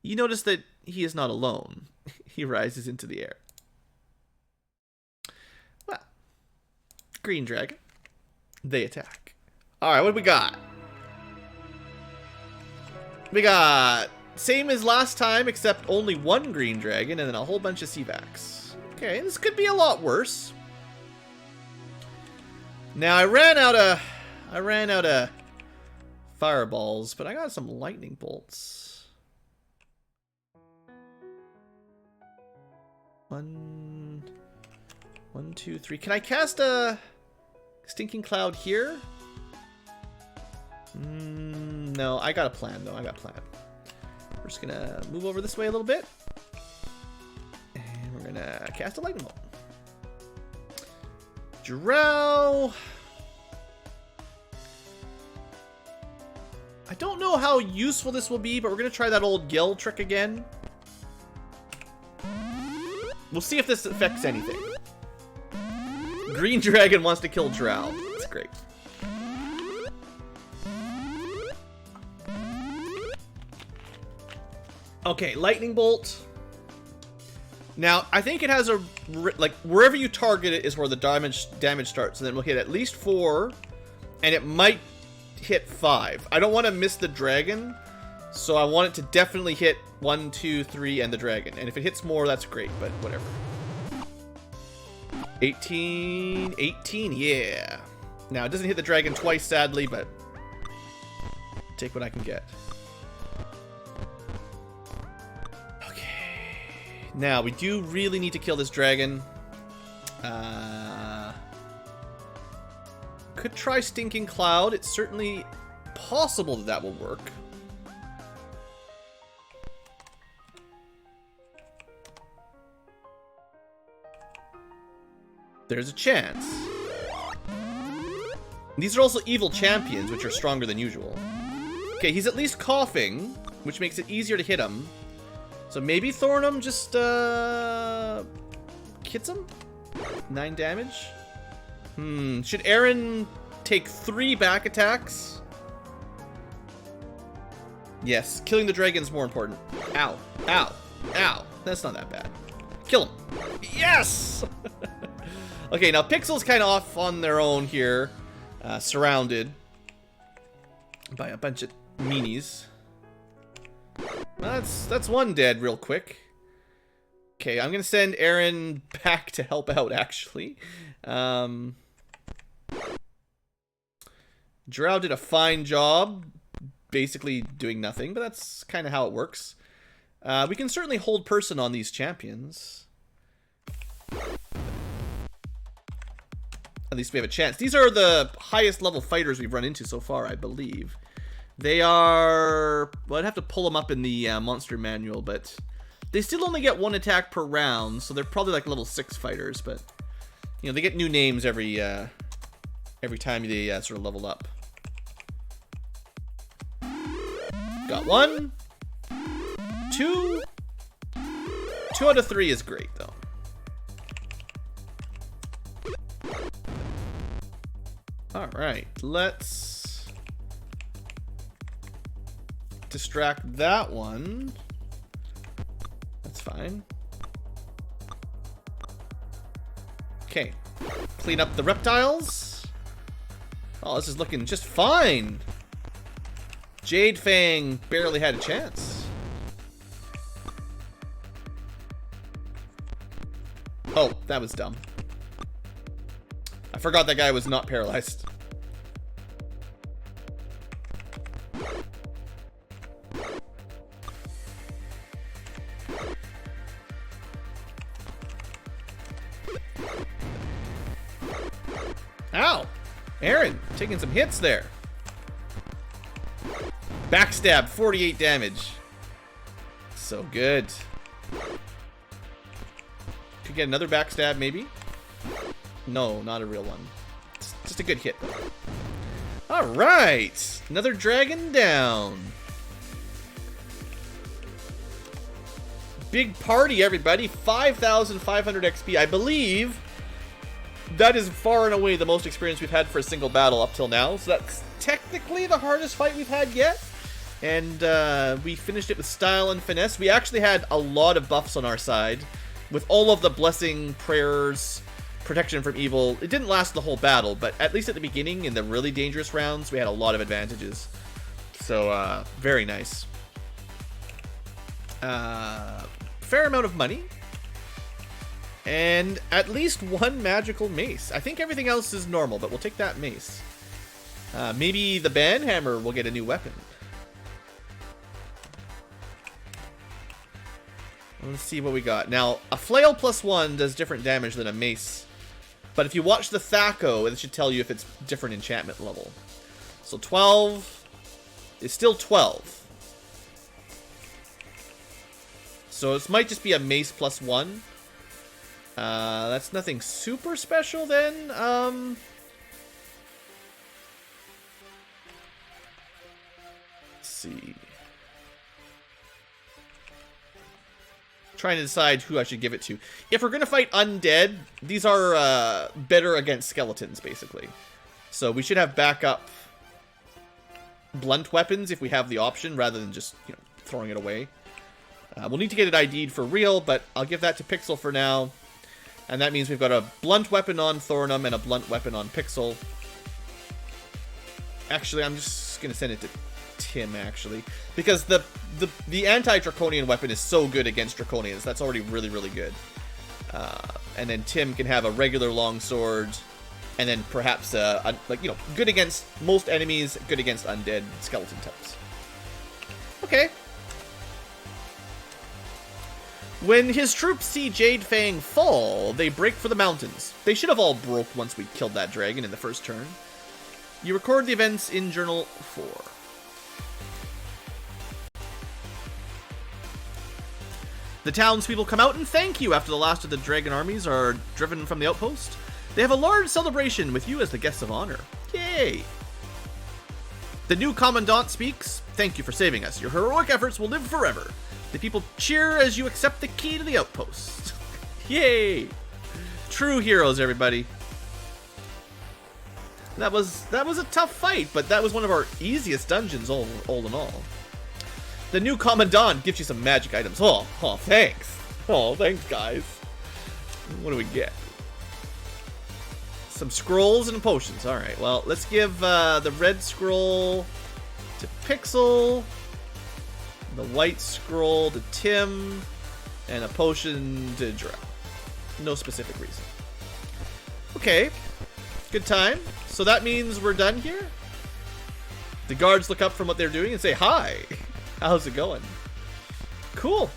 You notice that he is not alone. He rises into the air. Well, green dragon. They attack. Alright, what do we got? We got same as last time, except only 1 green dragon and then a whole bunch of Seavacs. Okay, this could be a lot worse. Now I ran out of fireballs, but I got some lightning bolts. 1, 2, 3. Can I cast a Stinking Cloud here? No, I got a plan though. I got a plan. We're just gonna move over this way a little bit, and we're gonna cast a lightning bolt. Drow. I don't know how useful this will be, but we're gonna try that old Gil trick again. We'll see if this affects anything. Green Dragon wants to kill Drow. That's great. Okay, Lightning Bolt. Now, I think it has a... like, wherever you target it is where the damage starts. And then we'll hit at least 4. And it might hit 5. I don't want to miss the dragon. So I want it to definitely hit 1, 2, 3, and the dragon. And if it hits more, that's great. But whatever. 18, yeah. Now, it doesn't hit the dragon twice, sadly, but take what I can get. Okay. Now, we do really need to kill this dragon. Could try Stinking Cloud. It certainly possible that that will work. There's a chance. These are also evil champions, which are stronger than usual. Okay, he's at least coughing, which makes it easier to hit him. So maybe Thornum just, hits him? 9 damage? Should Aaron take 3 back attacks? Yes, killing the dragon's more important. Ow, ow, ow. That's not that bad. Kill him. Yes! Okay, now Pixel's kind of off on their own here. Surrounded by a bunch of meanies. Well, that's one dead real quick. Okay, I'm gonna send Aaron back to help out, actually. Drow did a fine job basically doing nothing, but that's kind of how it works. We can certainly hold person on these champions. At least we have a chance. These are the highest level fighters we've run into so far, I believe. They are... Well, I'd have to pull them up in the monster manual, but... They still only get 1 attack per round, so they're probably like level 6 fighters, but... You know, they get new names every time they sort of level up. Got 1. 2. 2 out of 3 is great, though. Alright, let's distract that one. That's fine. Okay, clean up the reptiles. Oh, this is looking just fine. Jade Fang barely had a chance. Oh, that was dumb. I forgot that guy was not paralyzed. Ow! Aaron, taking some hits there. Backstab, 48 damage. So good. Could get another backstab, maybe? No, not a real one. It's just a good hit, though. Alright! Another dragon down. Big party, everybody. 5,500 XP. I believe that is far and away the most experience we've had for a single battle up till now. So that's technically the hardest fight we've had yet. And we finished it with style and finesse. We actually had a lot of buffs on our side. With all of the blessing, prayers, protection from evil. It didn't last the whole battle, but at least at the beginning, in the really dangerous rounds, we had a lot of advantages. So, very nice. Fair amount of money. And at least 1 magical mace. I think everything else is normal, but we'll take that mace. Maybe the banhammer will get a new weapon. Let's see what we got. Now, a flail +1 does different damage than a mace. But if you watch the Thaco, it should tell you if it's different enchantment level. So 12 is still 12. So this might just be a mace +1. That's nothing super special then. Let's see. Trying to decide who I should give it to. If we're going to fight undead, these are better against skeletons, basically. So we should have backup blunt weapons if we have the option, rather than just, you know, throwing it away. We'll need to get it ID'd for real, but I'll give that to Pixel for now. And that means we've got a blunt weapon on Thornum and a blunt weapon on Pixel. Actually, I'm just going to send it to Tim, actually. Because the anti-draconian weapon is so good against draconians. That's already really, really good. And then Tim can have a regular longsword. And then perhaps, like, you know, good against most enemies, good against undead skeleton types. Okay. When his troops see Jade Fang fall, they break for the mountains. They should have all broke once we killed that dragon in the first turn. You record the events in Journal 4. The townspeople come out and thank you after the last of the dragon armies are driven from the outpost. They have a large celebration with you as the guests of honor. Yay! The new commandant speaks. Thank you for saving us. Your heroic efforts will live forever. The people cheer as you accept the key to the outpost. Yay! True heroes, everybody. That was a tough fight, but that was one of our easiest dungeons all in all. The new commandant gives you some magic items. Oh, thanks. Oh, thanks, guys. What do we get? Some scrolls and potions. All right, well, let's give the red scroll to Pixel, the white scroll to Tim, and a potion to Drow. No specific reason. Okay, good time. So that means we're done here? The guards look up from what they're doing and say, hi, how's it going? Cool.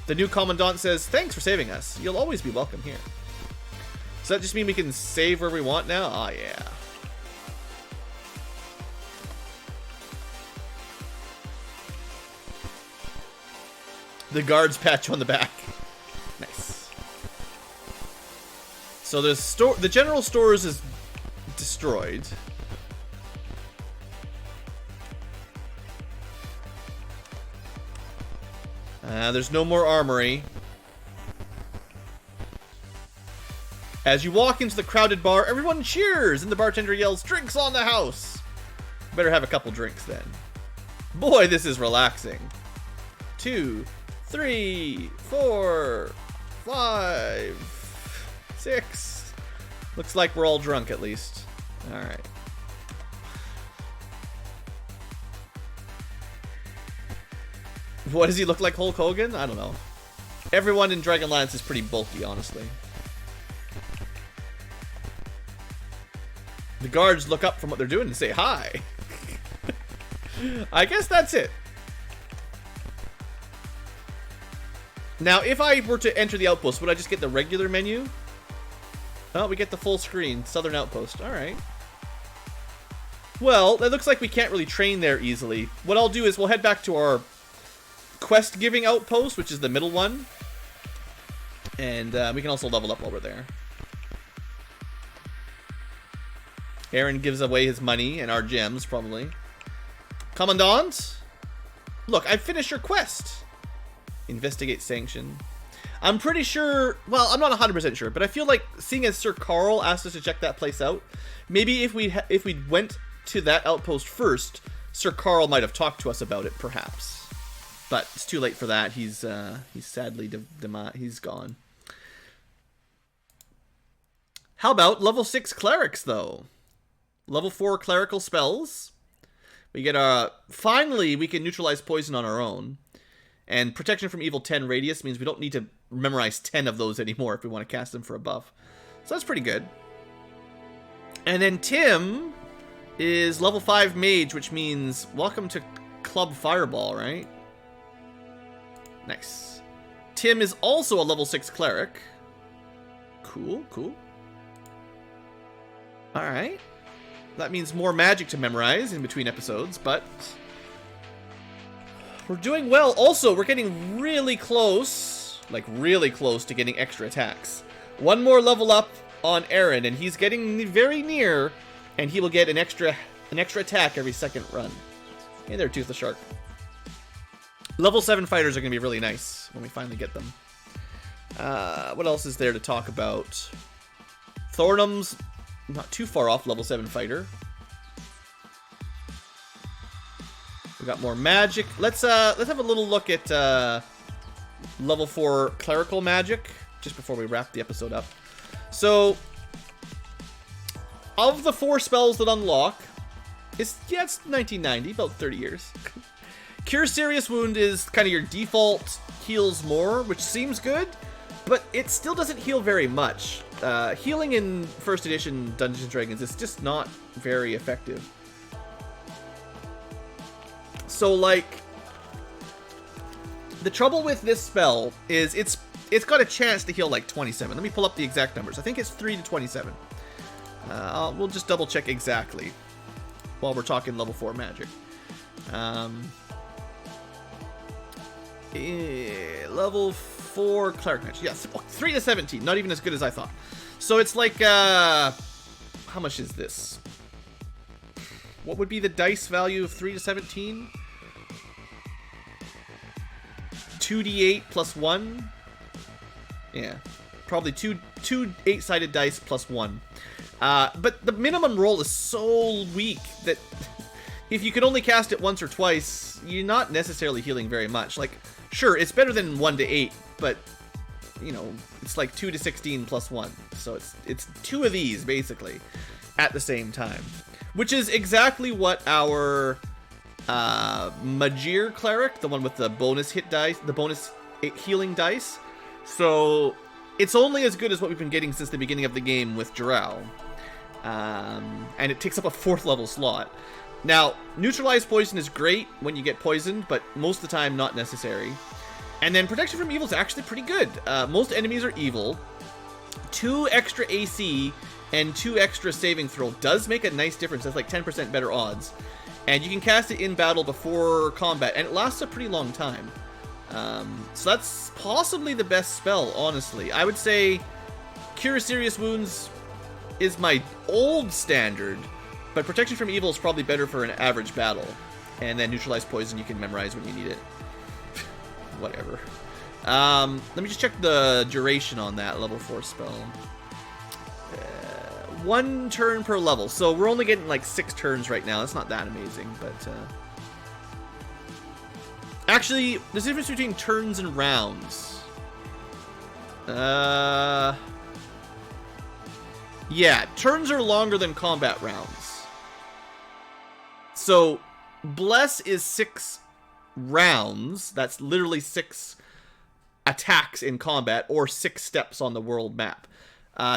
The new commandant says, thanks for saving us. You'll always be welcome here. Does that just mean we can save where we want now? Oh, yeah. The guards pat you on the back. Nice. So the general stores is destroyed. There's no more armory. As you walk into the crowded bar, everyone cheers, and the bartender yells, "Drinks on the house!" Better have a couple drinks then. Boy, this is relaxing. 2, 3, 4, 5, 6. Looks like we're all drunk at least. Alright. What does he look like, Hulk Hogan? I don't know. Everyone in Dragonlance is pretty bulky, honestly. The guards look up from what they're doing and say hi. I guess that's it. Now, if I were to enter the outpost, would I just get the regular menu? Oh, we get the full screen. Southern Outpost. Alright. Well, it looks like we can't really train there easily. What I'll do is we'll head back to our quest-giving outpost, which is the middle one. And we can also level up while we're there. Aaron gives away his money and our gems, probably. Commandant? Look, I've finished your quest. Investigate sanction. I'm pretty sure... Well, I'm not 100% sure, but I feel like seeing as Sir Carl asked us to check that place out, maybe if we went to that outpost first, Sir Carl might have talked to us about it, perhaps. But it's too late for that. He's sadly he's gone. How about level 6 clerics, though? Level 4 clerical spells. We get finally we can neutralize poison on our own. And protection from evil 10 radius means we don't need to memorize 10 of those anymore if we want to cast them for a buff. So that's pretty good. And then Tim is level 5 mage, which means welcome to Club Fireball, right? Nice. Tim is also a level 6 cleric. Cool, cool. Alright. That means more magic to memorize in between episodes, but we're doing well. Also, we're getting really close, like really close to getting extra attacks. One more level up on Aaron, and he's getting very near, and he will get an extra attack every second run. Hey there, Toothless Shark. Level 7 fighters are going to be really nice when we finally get them. What else is there to talk about? Thornum's not too far off level 7 fighter. We got more magic. Let's have a little look at level 4 clerical magic just before we wrap the episode up. So, of the 4 spells that unlock, it's 1990, about 30 years. Cure Serious Wound is kind of your default heals more, which seems good, but it still doesn't heal very much. Healing in first edition Dungeons & Dragons is just not very effective. So, like, the trouble with this spell is it's got a chance to heal like 27. Let me pull up the exact numbers. I think it's 3 to 27. We'll just double check exactly while we're talking level 4 magic. Level 4 cleric magic. Yes, 3 to 17. Not even as good as I thought. So it's like, how much is this? What would be the dice value of 3 to 17? 2d8 plus 1? Yeah, probably two 8-sided dice plus 1. But the minimum roll is so weak that if you can only cast it once or twice, you're not necessarily healing very much. Like, sure, it's better than 1 to 8, but, you know, it's like 2 to 16 plus 1. So it's 2 of these, basically, at the same time. Which is exactly what our Magir Cleric, the one with the bonus hit dice, the bonus healing dice. So it's only as good as what we've been getting since the beginning of the game with Drow. And it takes up a 4th level slot. Now, neutralize poison is great when you get poisoned, but most of the time not necessary. And then protection from evil is actually pretty good. Most enemies are evil. 2 extra AC and 2 extra saving throw does make a nice difference. That's like 10% better odds. And you can cast it in battle before combat, and it lasts a pretty long time. So that's possibly the best spell, honestly. I would say Cure Serious Wounds is my old standard, but Protection from Evil is probably better for an average battle. And then Neutralize Poison you can memorize when you need it. Whatever. Let me just check the duration on that level 4 spell. 1 turn per level, so we're only getting like 6 turns right now. That's not that amazing, but actually, there's a difference between turns and rounds. Yeah, turns are longer than combat rounds. So, Bless is 6 rounds. That's literally 6 attacks in combat, or 6 steps on the world map.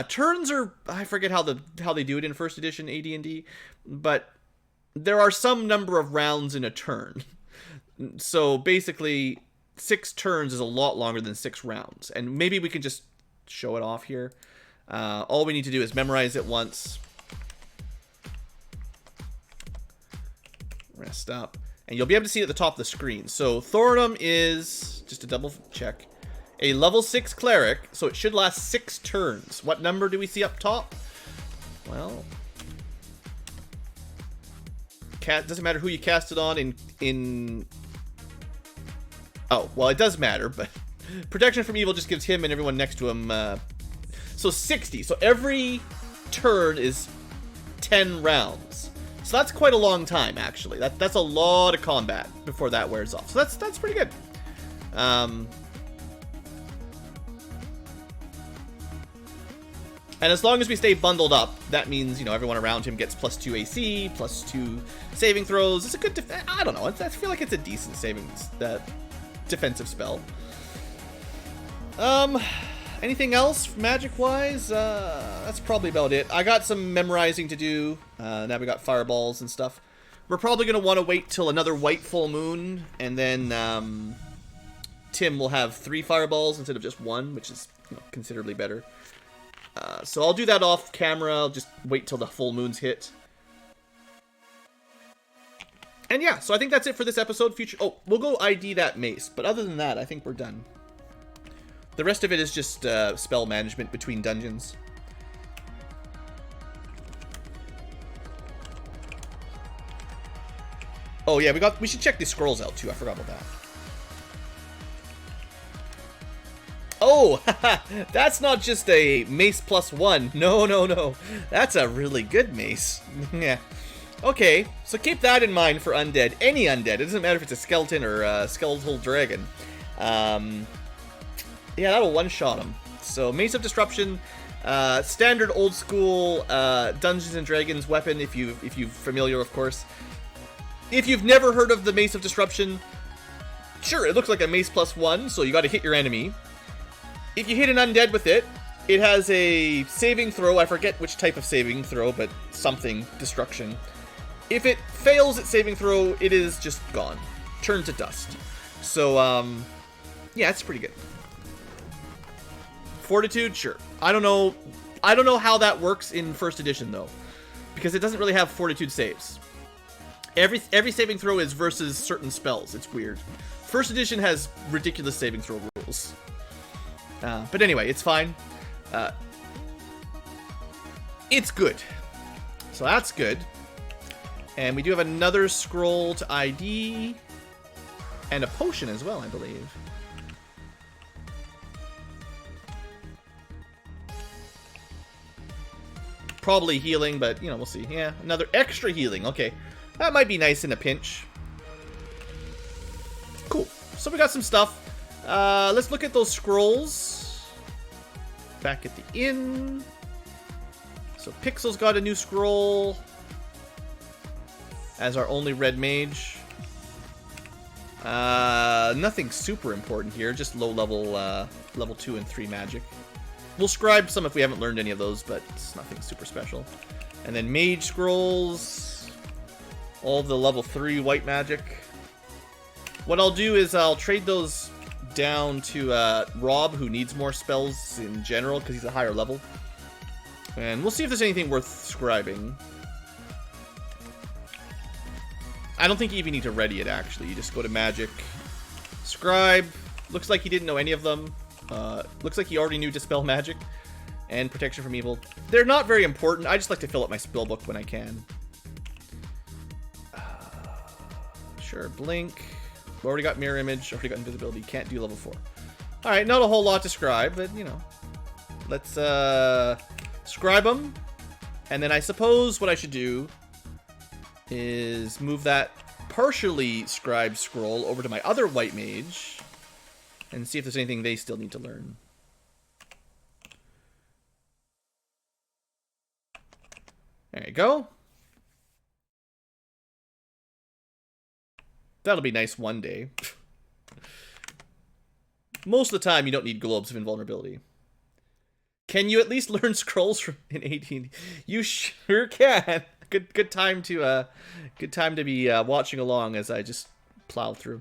Turns are, I forget how they do it in first edition AD&D, but there are some number of rounds in a turn. So basically, 6 turns is a lot longer than 6 rounds. And maybe we can just show it off here. All we need to do is memorize it once. Rest up. And you'll be able to see it at the top of the screen. So Thorinum is, just to double check, a level 6 cleric, so it should last 6 turns. What number do we see up top? Well, doesn't matter who you cast it on in... Oh, well, it does matter, but Protection from Evil just gives him and everyone next to him... So 60. So every turn is 10 rounds. So that's quite a long time, actually. That's a lot of combat before that wears off. So that's pretty good. And as long as we stay bundled up, that means, you know, everyone around him gets +2 AC, +2 saving throws. It's a good I don't know. I feel like it's a decent defensive spell. Anything else magic-wise? That's probably about it. I got some memorizing to do. Now we got fireballs and stuff. We're probably going to want to wait till another white full moon, and then Tim will have 3 fireballs instead of just 1, which is, you know, considerably better. So I'll do that off camera. I'll just wait till the full moons hit. And yeah, so I think that's it for this episode. Oh, we'll go ID that mace. But other than that, I think we're done. The rest of it is just spell management between dungeons. Oh yeah, we should check these scrolls out too. I forgot about that. Oh, that's not just a mace +1. No. That's a really good mace. Yeah. Okay, so keep that in mind for undead. Any undead. It doesn't matter if it's a skeleton or a skeletal dragon. Yeah, that'll one-shot him. So, Mace of Disruption, standard old school Dungeons and Dragons weapon, if you're familiar, of course. If you've never heard of the Mace of Disruption, sure, it looks like a mace +1, so you gotta hit your enemy. If you hit an undead with it, it has a saving throw. I forget which type of saving throw, but something destruction. If it fails its saving throw, it is just gone. Turned to dust. So, yeah, it's pretty good. Fortitude, sure. I don't know I don't know how that works in first edition though, because it doesn't really have fortitude saves. Every saving throw is versus certain spells. It's weird. First edition has ridiculous saving throw rules. But anyway, it's fine. It's good. So that's good. And we do have another scroll to ID. And a potion as well, I believe. Probably healing, but, you know, we'll see. Yeah, another extra healing. Okay. That might be nice in a pinch. Cool. So we got some stuff. Let's look at those scrolls. Back at the inn. So Pixel's got a new scroll. As our only red mage. Nothing super important here. Just low level, level 2 and 3 magic. We'll scribe some if we haven't learned any of those, but it's nothing super special. And then mage scrolls. All the level 3 white magic. What I'll do is I'll trade those down to Rob, who needs more spells in general because he's a higher level. And we'll see if there's anything worth scribing. I don't think you even need to ready it, actually. You just go to magic. Scribe. Looks like he didn't know any of them. Looks like he already knew Dispel Magic and Protection from Evil. They're not very important. I just like to fill up my spell book when I can. Sure, Blink. Already got Mirror Image. Already got Invisibility. Can't do level 4. Alright, not a whole lot to scribe, but, you know. Let's scribe them. And then I suppose what I should do is move that partially scribed scroll over to my other white mage. And see if there's anything they still need to learn. There you go. That'll be nice one day. Most of the time, you don't need globes of invulnerability. Can you at least learn scrolls from in AD&D? You sure can. Good time to be watching along as I just plow through.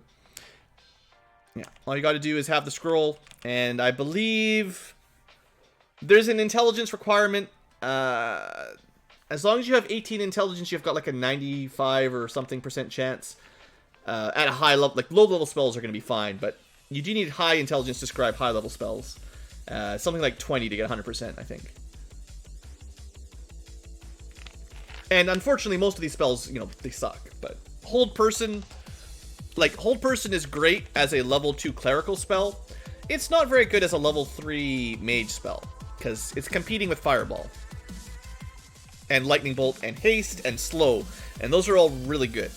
Yeah, all you got to do is have the scroll, and I believe there's an intelligence requirement. As long as you have 18 intelligence, you've got like a 95 or something % chance. At a high level, like low level spells are going to be fine, but you do need high intelligence to scribe high level spells. Something like 20 to get 100%, I think. And unfortunately, most of these spells, you know, they suck. But Hold Person... Like, Hold Person is great as a level 2 Clerical spell. It's not very good as a level 3 Mage spell, because it's competing with Fireball. And Lightning Bolt, and Haste, and Slow. And those are all really good.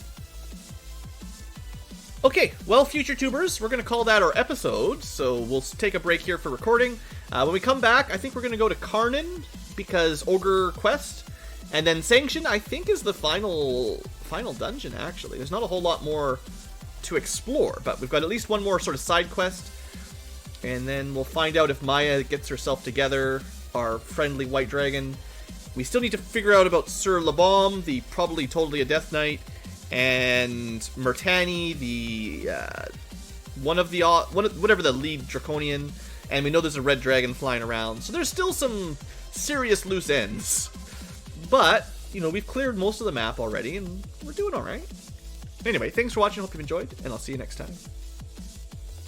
Okay, well, future tubers, we're going to call that our episode, so we'll take a break here for recording. When we come back, I think we're going to go to Krynn, because Ogre Quest, and then Sanction, I think, is the final dungeon, actually. There's not a whole lot more to explore, but we've got at least one more sort of side quest, and then we'll find out if Maya gets herself together, our friendly white dragon. We still need to figure out about Sir Labaume, the probably totally a Death Knight, and Murtani, the whatever the lead Draconian, and we know there's a red dragon flying around, so there's still some serious loose ends, but you know, we've cleared most of the map already, and we're doing all right. Anyway, thanks for watching. Hope you've enjoyed, and I'll see you next time.